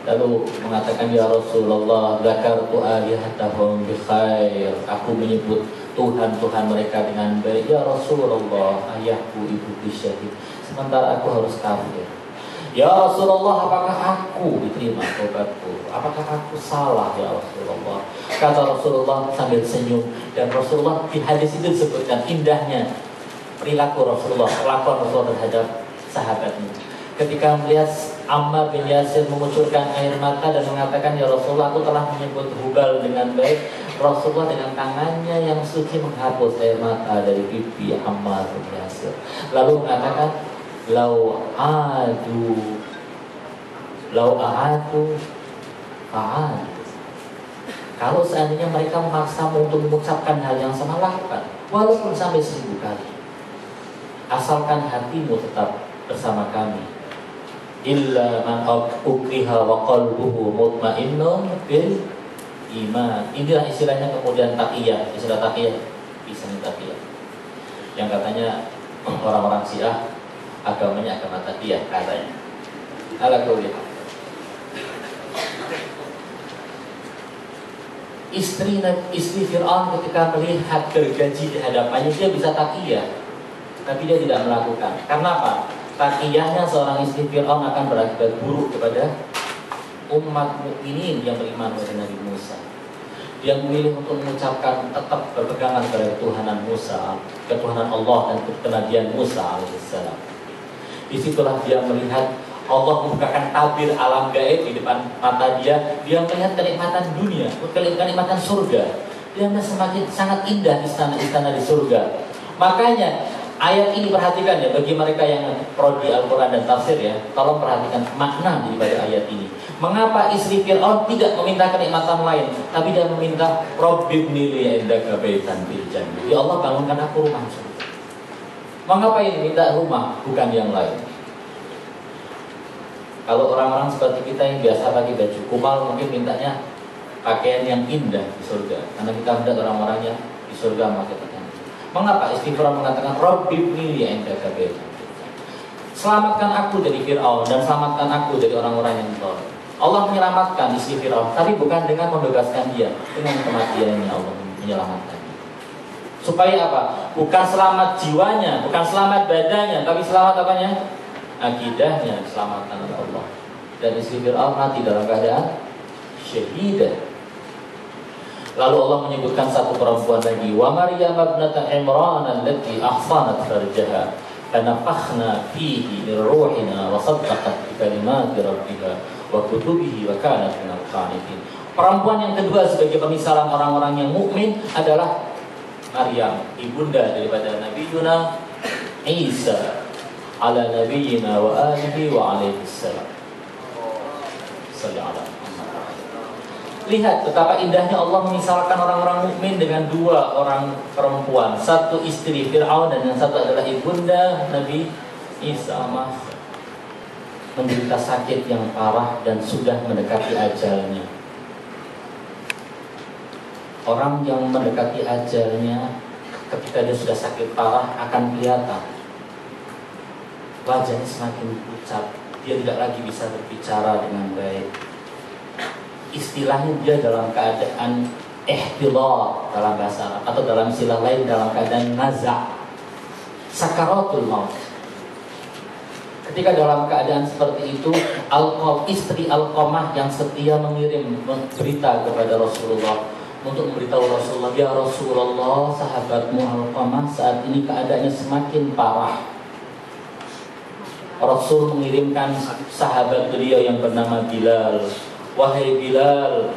Lalu mengatakan, ya Rasulullah, zakartu alihatahum bi khair, aku menyebut Tuhan mereka dengan baik. Ya Rasulullah, ayahku, ibuku syahid, sementara aku harus kafir. Ya Rasulullah, apakah aku diterima tobatku? Apakah aku salah ya Rasulullah? Kata Rasulullah sambil senyum. Dan Rasulullah di hadis itu disebutkan indahnya perilaku Rasulullah, perlakuan Rasulullah terhadap sahabatnya. Ketika melihat Ammar bin Yasir mengucurkan air mata dan mengatakan, ya Rasulullah, aku telah menyebut Hubal dengan baik, Rasulullah dengan tangannya yang suci menghapus air mata dari pipi Ammar bin Yasir. Lalu mengatakan, lau aadu fa'ad. Kalau seandainya mereka memaksamu untuk mengucapkan hal yang sama, lakukan walaupun sampai 1000 kali, asalkan hatimu tetap bersama kami. Illa man ukriha wa qalbuhu mutmainnun bil iman. Inilah istilahnya kemudian taqiyah, istilah taqiyah, istilah taqiyah. Yang katanya orang-orang Syiah agamanya agama taqiyah katanya. Ala qauli. Istri Fir'aun ketika melihat gergaji di hadapannya, dia bisa taqiyah, tapi dia tidak melakukan. Karena apa? Taqiyahnya seorang istri Fir'aun akan berakibat buruk kepada umat mukminin yang beriman kepada Nabi Musa. Dia memilih untuk mengucapkan tetap berpegangan pada ketuhanan Musa, ketuhanan Allah dan kenabian Musa alaihissalam. Disitulah dia melihat Allah membukakan tabir alam gaib di depan mata dia. Dia melihat kenikmatan dunia, kenikmatan surga. Dia semakin sangat indah istana-istana di surga. Makanya ayat ini perhatikan ya, bagi mereka yang prodi Al-Quran dan tafsir ya, tolong perhatikan makna daripada ayat ini. Mengapa istri Fir'aun tidak meminta kenikmatan lain, tapi dia meminta Rabbibni li indaka baitan fil jannah. Ya Allah, bangunkan aku rumah surga. Mengapa ini minta rumah bukan yang lain? Kalau orang-orang seperti kita yang biasa pakai baju kumal, mungkin mintanya pakaian yang indah di surga, karena kita melihat orang-orang yang di surga pakai pakaian. Mengapa istighfar mengatakan Rabbibni li indaka baitan? Selamatkan aku dari Fir'aun dan selamatkan aku dari orang-orang yang zalim. Allah menyelamatkan istri Fir'aun, tapi bukan dengan membebaskan dia, dengan kematiannya Allah menyelamatkan. Supaya apa? Bukan selamat jiwanya, bukan selamat badannya, tapi selamat apanya? Akidahnya, keselamatan oleh Allah. Dan istri Fir'aun mati dalam keadaan syahidah. Lalu Allah menyebutkan satu perempuan lagi, wa Maryam ibnata Imran allati ahsanat farjaha fanafakhna fihi min ruhina wa saddaqat bi kalimati rabbiha wa kutubihi wa kanat minal qanitin. Perempuan yang kedua sebagai pemisalan orang-orang yang mukmin adalah Maryam, ibunda daripada Nabi Yuna Isa ala nabiyyina wa alihi wa alaihi salam. Sallallahu. Lihat betapa indahnya Allah memisalkan orang-orang mukmin dengan dua orang perempuan, satu istri Fir'aun dan yang satu adalah ibunda Nabi Isa, menderita sakit yang parah dan sudah mendekati ajalnya. Orang yang mendekati ajalnya ketika dia sudah sakit parah akan kelihatan wajahnya semakin pucat, dia tidak lagi bisa berbicara dengan baik. Istilahnya dia dalam keadaan ihtilar dalam bahasa Arab, atau dalam istilah lain dalam keadaan naza', sakaratul maut. Ketika dalam keadaan seperti itu, istri Alqamah yang setia mengirim berita kepada Rasulullah untuk memberitahu Rasulullah, ya Rasulullah, sahabatmu Alqamah saat ini keadaannya semakin parah. Rasul mengirimkan sahabat beliau yang bernama Bilal, wahai Bilal,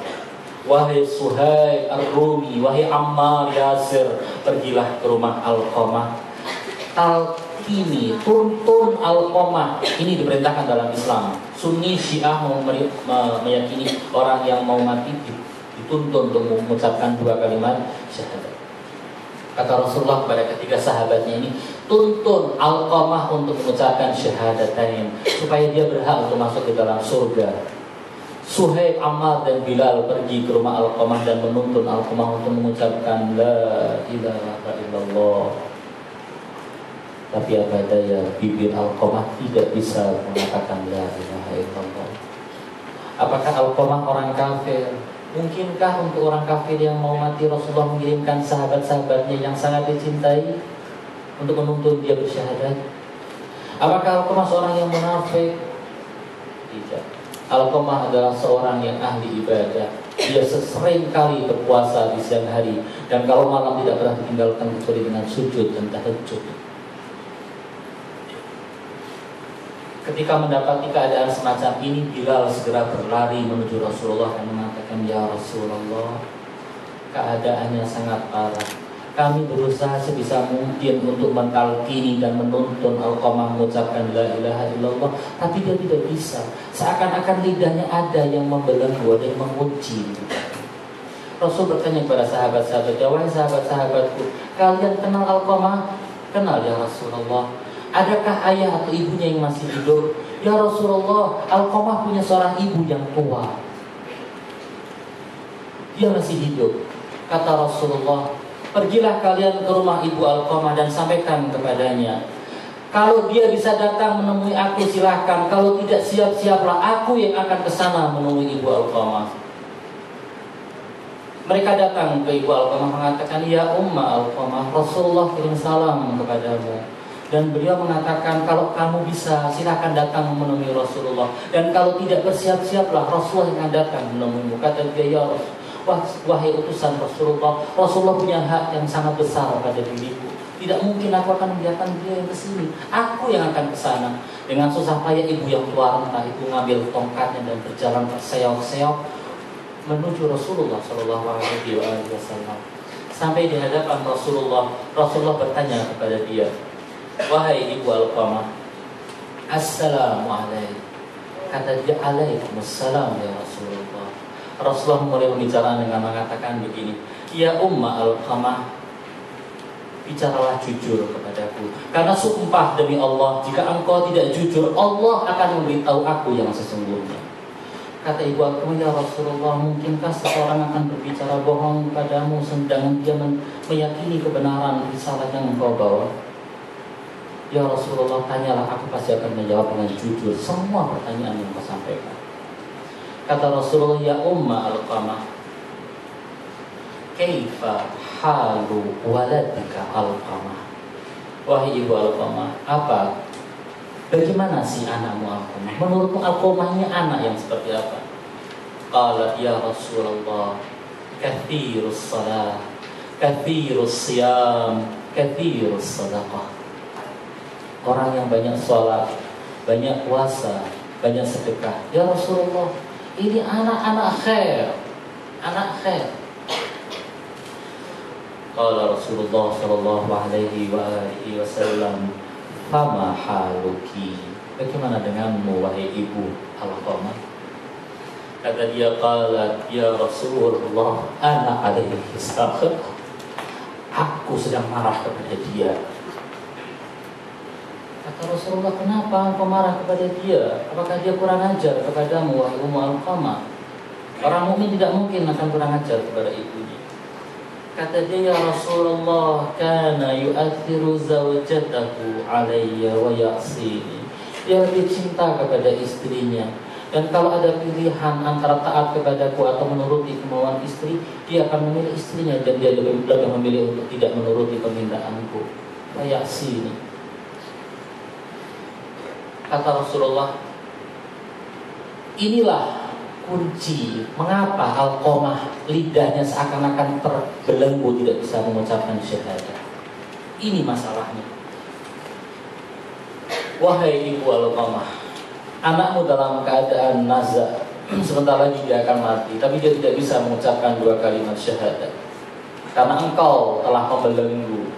wahai Suhaib Ar-Rumi, wahai Ammar Yasir, pergilah ke rumah Alqamah. Talqini, tuntun Alqamah. Ini diperintahkan dalam Islam. Sunni Syiah mau meyakini orang yang mau mati dituntun untuk mengucapkan 2 kalimat syahadat. Kata Rasulullah kepada ketiga sahabatnya ini, tuntun Alqamah untuk mengucapkan syahadatain supaya dia berhak untuk masuk ke dalam surga. Suhaib, Ammar dan Bilal pergi ke rumah Alqamah dan menuntun Alqamah untuk mengucapkan la ilaha illallah. Tapi apa daya, bibir Alqamah tidak bisa mengatakan la ilaha illallah. Apakah Alqamah orang kafir? Mungkinkah untuk orang kafir yang mau mati Rasulullah mengirimkan sahabat-sahabatnya yang sangat dicintai untuk menuntun dia bersyahadat? Apakah Alqamah seorang yang munafik? Tidak. Alqamah adalah seorang yang ahli ibadah. Dia sering kali berpuasa di siang hari, dan kalau malam tidak pernah ditinggalkan kecuali dengan sujud dan tahajud. Ketika mendapati keadaan semacam ini, Bilal segera berlari menuju Rasulullah dan mengatakan, ya Rasulullah, keadaannya sangat parah. Kami berusaha sebisa mungkin untuk mentalkini dan menuntun Alqamah mengucapkan la ilaha illallah, tapi dia tidak bisa. Seakan-akan lidahnya ada yang membelenggu, ada yang menguji. Rasul bertanya kepada sahabat-sahabatnya, wahai sahabat-sahabatku, kalian kenal Alqamah? Kenal ya Rasulullah. Adakah ayah atau ibunya yang masih hidup? Ya Rasulullah, Alqamah punya seorang ibu yang tua. Dia masih hidup. Kata Rasulullah, pergilah kalian ke rumah ibu Alqamah dan sampaikan kepadanya, kalau dia bisa datang menemui aku silahkan, kalau tidak siap-siaplah aku yang akan ke sana menemui ibu Alqamah. Mereka datang ke ibu Alqamah mengatakan, ya Umma Alqamah, Rasulullah kirim salam kepadamu. Dan beliau mengatakan, kalau kamu bisa silahkan datang menemui Rasulullah, dan kalau tidak bersiap-siaplah Rasulullah yang akan datang menemuimu. Kata dia, ya Rasulullah, wahai utusan Rasulullah, Rasulullah punya hak yang sangat besar pada diriku. Tidak mungkin aku akan membiarkan dia yang kesini. Aku yang akan ke sana. Dengan susah payah ibu yang tua renta itu mengambil tongkatnya dan berjalan terseok-seok menuju Rasulullah Shallallahu Alaihi Wasallam. Sampai di hadapan Rasulullah, Rasulullah bertanya kepada dia, wahai ibu Alqamah, Assalamualaikum. Kata dia, Waalaikumsalam ya Rasulullah. Rasulullah mulai pembicaraan dengan mengatakan begini, ya Umma Alqamah, bicaralah jujur kepadaku, karena sumpah demi Allah, jika engkau tidak jujur, Allah akan memberitahu aku yang sesungguhnya. Kata ibu Alqamah, ya Rasulullah, mungkinkah seseorang akan berbicara bohong padamu sedangkan dia meyakini kebenaran risalah yang engkau bawa? Ya Rasulullah, tanyalah, aku pasti akan menjawab dengan jujur semua pertanyaan yang kau sampaikan. Kata Rasulullah, ya Umma Alqamah, kaifa halu waladika Alqamah. Wahai ibu Alqamah, bagaimana si anakmu Alqamah? Menurutmu Alqamah ini anak yang seperti apa? Qala, ya Rasulullah, kathirus salah, kathirus siyam, kathirus sadaqah. Orang yang banyak sholat, banyak puasa, banyak sedekah. Ya Rasulullah, ini anak-anak khair, anak khair. Qala Rasulullah Shallallahu Alaihi Wasallam, fama haluki. Bagaimana denganmu wahai ibu Alqamah? Kata dia, qalat ya Rasulullah, ana alaihi sakhir. Aku sedang marah kepada dia. Kata Rasulullah, kenapa engkau marah kepada dia? Apakah dia kurang ajar kepadamu, wahai Ummu Alqamah? Orang mukmin tidak mungkin akan kurang ajar kepada ibunya. Kata dia, ya Rasulullah, kana yu'athiru zawjatahu alayya wa ya'sini. Dia lebih cinta kepada istrinya, dan kalau ada pilihan antara taat kepadaku atau menuruti kemauan istri, dia akan memilih istrinya, dan dia lebih memilih untuk tidak menuruti permintaanku. Wa ya'sini. Kata Rasulullah, inilah kunci mengapa Alqamah lidahnya seakan-akan terbelenggu tidak bisa mengucapkan syahadat. Ini masalahnya. Wahai ibu Alqamah, anakmu dalam keadaan nazar, sebentar lagi dia akan mati, tapi dia tidak bisa mengucapkan 2 kalimat syahadat karena engkau telah membelenggu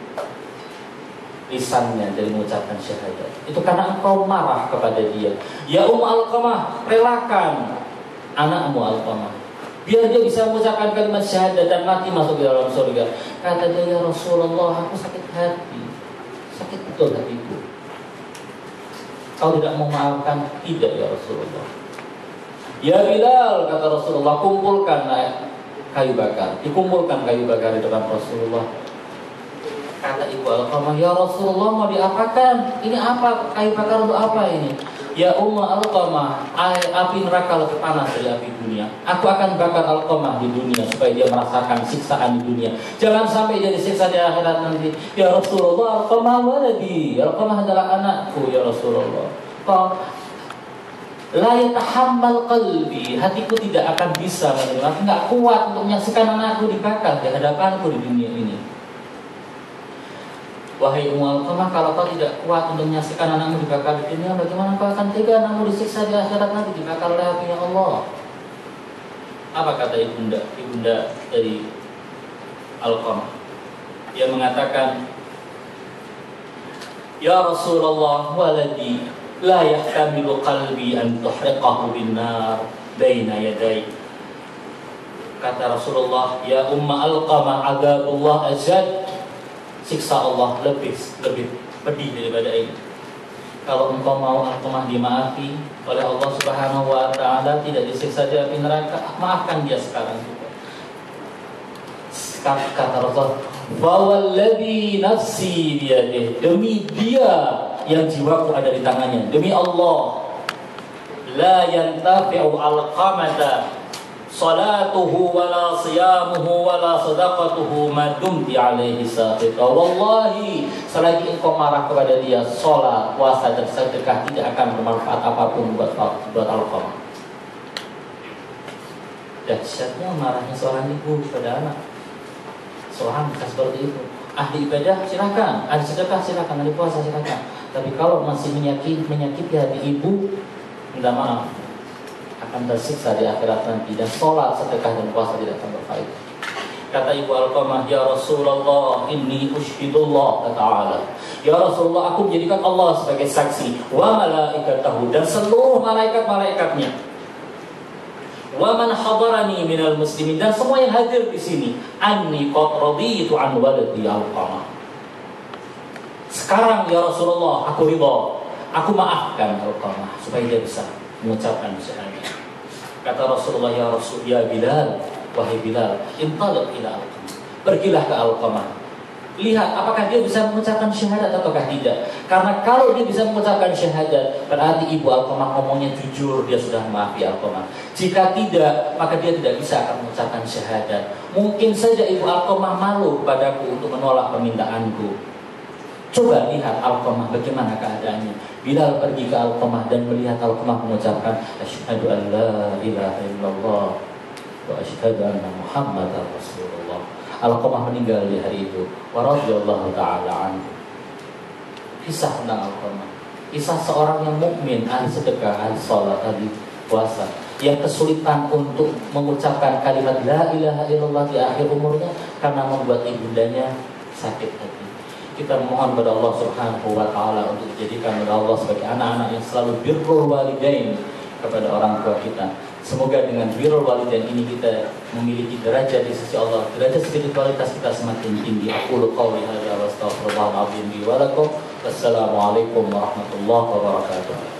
lisannya dari mengucapkan syahadat. Itu karena engkau marah kepada dia. Ya Alqamah, relakan anakmu Alqamah biar dia bisa mengucapkan kalimat syahadat dan mati masuk ke dalam surga. Kata dia, ya Rasulullah, aku sakit hati, sakit betul hatiku. Kau tidak memaafkan? Tidak ya Rasulullah. Ya Bilal, kata Rasulullah, kumpulkan kayu bakar. Dikumpulkan kayu bakar di depan Rasulullah. Kata ibu Alqamah, ya Rasulullah, mau diapakan? Ini apa? Kayu bakar untuk apa ini? Ya Alqamah, api neraka lebih panas dari api dunia. Aku akan bakar Alqamah di dunia supaya dia merasakan siksaan di dunia. Jangan sampai dia disiksa di akhirat nanti. Ya Rasulullah, Alqamah waladi. Alqamah adalah anakku ya Rasulullah. La yatahammal qalbi, hatiku tidak akan bisa menerima, tidak kuat untuk menyaksikan anakku dibakar di hadapanku di dunia ini. Wahai Alqamah, kalau kau tidak kuat untuk menyaksikan anakmu dibakar di dunia, bagaimana kau akan tega anakmu disiksa di akhirat nanti dibakar oleh api Allah? Apa kata ibunda dari Alqamah? Dia mengatakan, ya Rasulullah, waladi la yahtamilu qalbi an tuhriqahu bin nar baina yaday. Kata Rasulullah, ya Alqamah, adzabullah ajad. Siksa Allah lebih pedih daripada ini. Kalau engkau mau Alqamah dimaafi oleh Allah Subhanahu wa taala, tidak disiksa di api neraka, maafkan dia sekarang juga. Kata Rasul, "Fawalladzi nafsi biyadihi," demi dia yang jiwaku ada di tangannya, demi Allah, la yantafi'u Alqamata salatuhu wala siyamuhu wala sadaqatuhu ma dumti alaihi saqita. Wallahi, selagi engkau marah kepada dia, salat, puasa dan sedekah tidak akan bermanfaat apapun buat Alqamah. Dahsyatnya marahnya seorang ibu kepada anak. Seorang bisa seperti itu. Ahli ibadah silakan, ahli sedekah silakan, ahli puasa silakan. Tapi kalau masih menyakiti hati ibu, minta maaf, akan tersiksa di akhirat nanti. Dan sholat, sedekah dan puasa tidak akan berfaedah. Kata ibu Alqamah, ya Rasulullah, inni ushhidullah ta'ala. Ya Rasulullah, aku menjadikan Allah sebagai saksi, wa malaikatahu, dan seluruh malaikat-malaikatnya, wa man hadarani minal muslimin, dan semua yang hadir di sini, anni qad raditu an waladi Alqamah. Sekarang ya Rasulullah, aku ridha, aku maafkan Alqamah supaya dia bisa mengucapkan syahadat. Kata Rasulullah, ya Rasul, ya Bilal, wahai Bilal, intaliq ila Alqamah, pergilah ke Alqamah, lihat apakah dia bisa mengucapkan syahadat ataukah tidak. Karena kalau dia bisa mengucapkan syahadat, berarti ibu Alqamah ngomongnya jujur, dia sudah maafi Alqamah. Jika tidak, maka dia tidak bisa akan mengucapkan syahadat. Mungkin saja ibu Alqamah malu padaku untuk menolak permintaanku. Coba lihat Alqamah bagaimana keadaannya. Bilal pergi ke Alqamah dan melihat Alqamah mengucapkan asyhadu an la ilaha illallah wa asyhadu anna Muhammadar Rasulullah. Alqamah meninggal di hari itu. Wa radhiyallahu ta'ala anhu. Kisah tentang Alqamah, kisah seorang yang mukmin, ahli sedekah, ahli salat, ahli puasa, yang kesulitan untuk mengucapkan kalimat la ilaha illallah di akhir umurnya karena membuat ibundanya sakit hati. Kita mohon kepada Allah Subhanahu wa taala untuk dijadikan oleh Allah sebagai anak-anak yang selalu birrul walidain kepada orang tua kita. Semoga dengan birrul walidain ini kita memiliki derajat di sisi Allah, derajat spiritualitas kita semakin tinggi. Aqulu qouli hadza wa astaghfirullahal azim li wa lakum. Wassalamualaikum warahmatullahi wabarakatuh.